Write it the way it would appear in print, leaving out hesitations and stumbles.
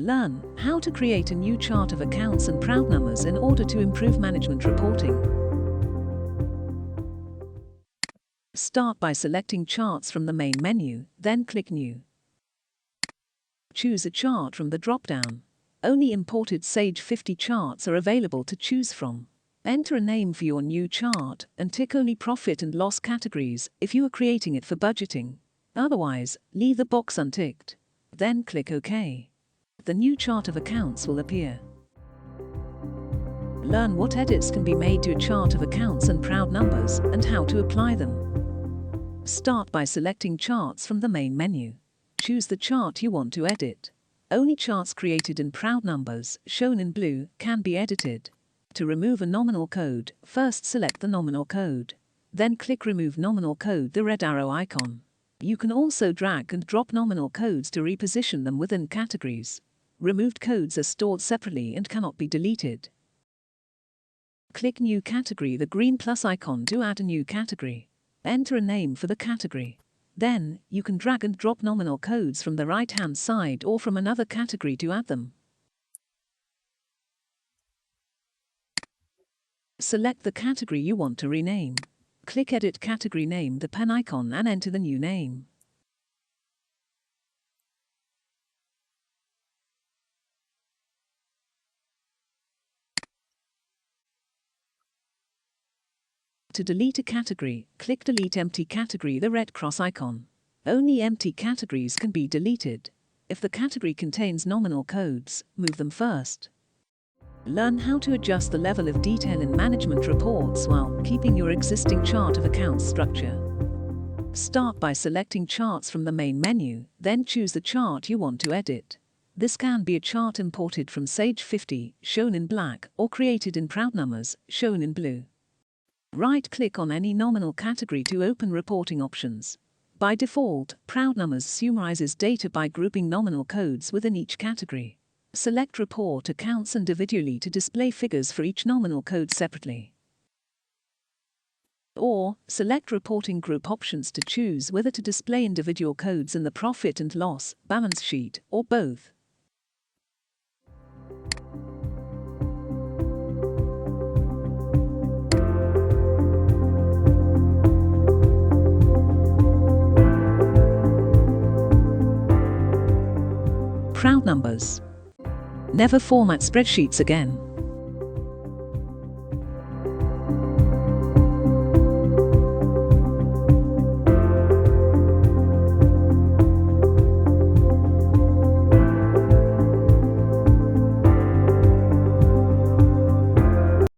Learn how to create a new chart of accounts and ProudNumbers in order to improve management reporting. Start by selecting Charts from the main menu, then click New. Choose a chart from the drop-down. Only imported Sage 50 charts are available to choose from. Enter a name for your new chart and tick only profit and loss categories if you are creating it for budgeting. Otherwise, leave the box unticked. Then click OK. The new chart of accounts will appear. Learn what edits can be made to a chart of accounts and ProudNumbers and how to apply them. Start by selecting Charts from the main menu. Choose the chart you want to edit. Only charts created in ProudNumbers, shown in blue, can be edited. To remove a nominal code, first select the nominal code. Then click Remove Nominal Code, the red arrow icon. You can also drag and drop nominal codes to reposition them within categories. Removed codes are stored separately and cannot be deleted. Click New Category, the green plus icon, to add a new category. Enter a name for the category. Then, you can drag and drop nominal codes from the right-hand side or from another category to add them. Select the category you want to rename. Click Edit Category Name, the pen icon, and enter the new name. To delete a category, click Delete Empty Category, the red cross icon. Only empty categories can be deleted. If the category contains nominal codes, move them first. Learn how to adjust the level of detail in management reports while keeping your existing chart of accounts structure. Start by selecting Charts from the main menu, then choose the chart you want to edit. This can be a chart imported from Sage 50, shown in black, or created in ProudNumbers, shown in blue. Right-click on any nominal category to open reporting options. By default, ProudNumbers summarizes data by grouping nominal codes within each category. Select Report Accounts individually to display figures for each nominal code separately. Or, select Reporting Group options to choose whether to display individual codes in the profit and loss, balance sheet, or both. ProudNumbers. Never format spreadsheets again.